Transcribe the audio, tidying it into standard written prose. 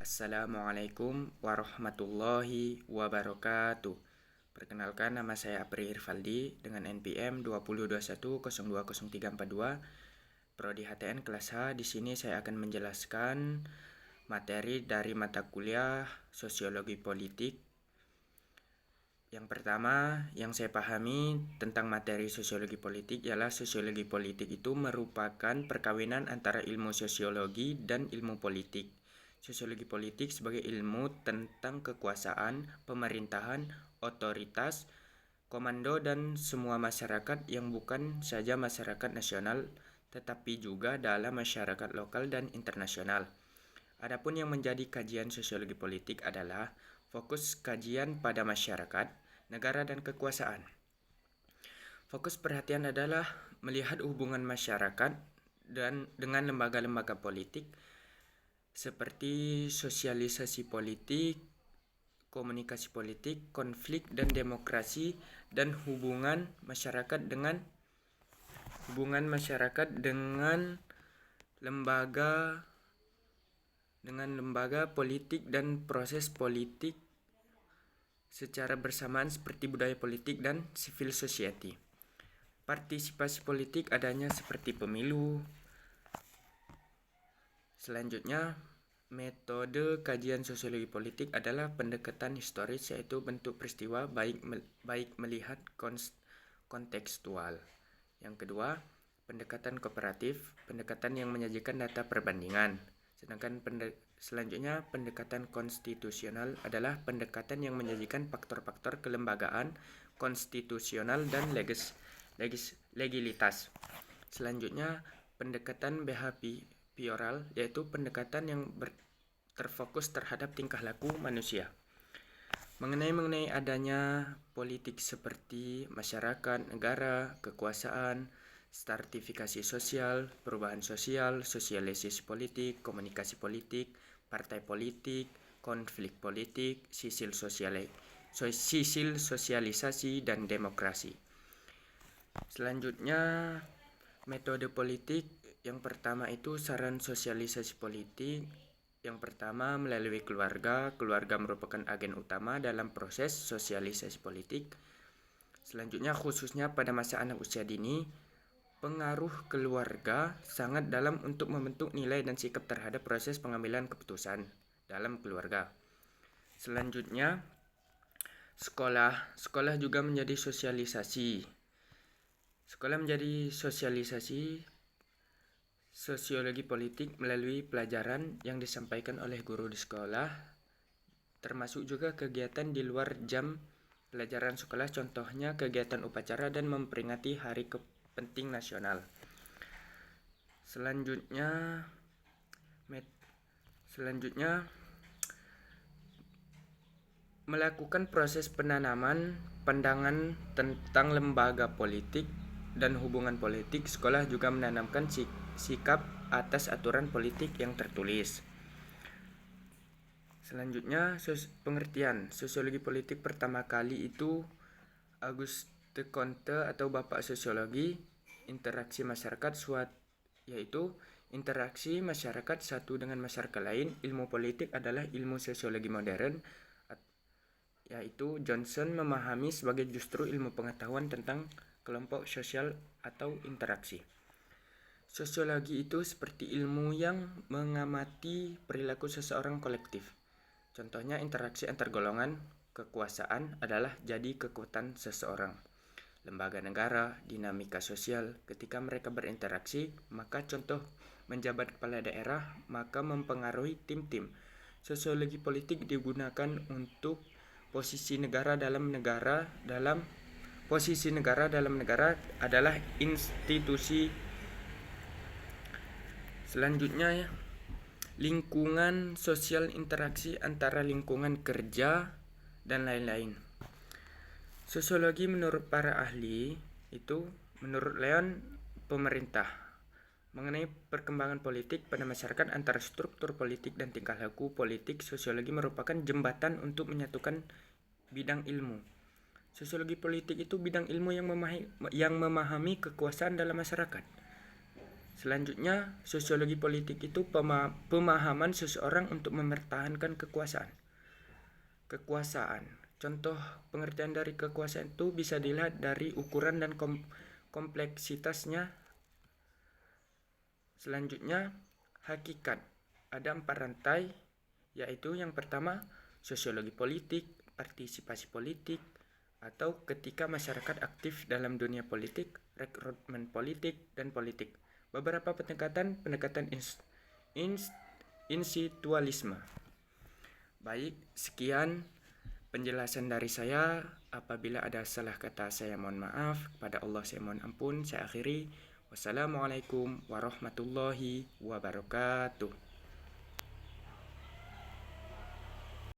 Assalamualaikum warahmatullahi wabarakatuh. Perkenalkan, nama saya Apri Irfaldi dengan NPM 2021020342, Prodi HTN kelas H. Di sini saya akan menjelaskan materi dari mata kuliah Sosiologi Politik. Yang pertama yang saya pahami tentang materi sosiologi politik ialah sosiologi politik itu merupakan perkawinan antara ilmu sosiologi dan ilmu politik. Sosiologi politik sebagai ilmu tentang kekuasaan, pemerintahan, otoritas, komando dan semua masyarakat yang bukan saja masyarakat nasional tetapi juga dalam masyarakat lokal dan internasional. Adapun yang menjadi kajian sosiologi politik adalah fokus kajian pada masyarakat, negara dan kekuasaan. Fokus perhatian adalah melihat hubungan masyarakat dan dengan lembaga-lembaga politik seperti sosialisasi politik, komunikasi politik, konflik dan demokrasi, dan hubungan masyarakat dengan lembaga politik dan proses politik secara bersamaan seperti budaya politik dan civil society. Partisipasi politik adanya seperti pemilu. Selanjutnya, metode kajian sosiologi politik adalah pendekatan historis, yaitu bentuk peristiwa baik melihat kontekstual. Yang kedua, pendekatan kooperatif, pendekatan yang menyajikan data perbandingan. Sedangkan selanjutnya, pendekatan konstitusional adalah pendekatan yang menyajikan faktor-faktor kelembagaan, konstitusional, dan legalitas. Selanjutnya, pendekatan behavioral, yaitu pendekatan yang terfokus terhadap tingkah laku manusia. Mengenai adanya politik seperti masyarakat, negara, kekuasaan, stratifikasi sosial, perubahan sosial, sosialisasi politik, komunikasi politik, partai politik, konflik politik, sisil sosialisasi, dan demokrasi. Selanjutnya, metode politik. Yang pertama itu saran sosialisasi politik. Yang pertama melalui keluarga. Keluarga merupakan agen utama dalam proses sosialisasi politik. Selanjutnya, khususnya pada masa anak usia dini, pengaruh keluarga sangat dalam untuk membentuk nilai dan sikap terhadap proses pengambilan keputusan dalam keluarga. Selanjutnya, sekolah. Sekolah juga menjadi sosialisasi. Sekolah menjadi sosialisasi sosiologi politik melalui pelajaran yang disampaikan oleh guru di sekolah, termasuk juga kegiatan di luar jam pelajaran sekolah, contohnya kegiatan upacara dan memperingati hari penting nasional. Selanjutnya melakukan proses penanaman pandangan tentang lembaga politik dan hubungan politik. Sekolah juga menanamkan sikap atas aturan politik yang tertulis. Selanjutnya, pengertian sosiologi politik pertama kali itu Auguste Comte atau Bapak Sosiologi, interaksi masyarakat yaitu interaksi masyarakat satu dengan masyarakat lain. Ilmu politik adalah ilmu sosiologi modern, yaitu Johnson memahami sebagai justru ilmu pengetahuan tentang kelompok sosial atau interaksi. Sosiologi itu seperti ilmu yang mengamati perilaku seseorang kolektif. Contohnya interaksi antar golongan kekuasaan adalah jadi kekuatan seseorang. Lembaga negara, dinamika sosial, ketika mereka berinteraksi, maka contoh menjabat kepala daerah, maka mempengaruhi tim-tim. Sosiologi politik digunakan untuk posisi negara dalam negara adalah institusi. Selanjutnya, lingkungan sosial, interaksi antara lingkungan kerja dan lain-lain. Sosiologi menurut para ahli itu, menurut Leon, pemerintah. Mengenai perkembangan politik pada masyarakat antara struktur politik dan tingkah laku politik, sosiologi merupakan jembatan untuk menyatukan bidang ilmu. Sosiologi politik itu bidang ilmu yang memahami kekuasaan dalam masyarakat. Selanjutnya, sosiologi politik itu pemahaman seseorang untuk mempertahankan kekuasaan. Contoh pengertian dari kekuasaan itu bisa dilihat dari ukuran dan kompleksitasnya. Selanjutnya, hakikat. Ada 4 rantai, yaitu yang pertama, sosiologi politik, partisipasi politik, atau ketika masyarakat aktif dalam dunia politik, rekrutmen politik, dan politik. Beberapa pendekatan institualisme. Baik, sekian penjelasan dari saya. Apabila ada salah kata, saya mohon maaf. Kepada Allah saya mohon ampun. Saya akhiri. Wassalamualaikum warahmatullahi wabarakatuh.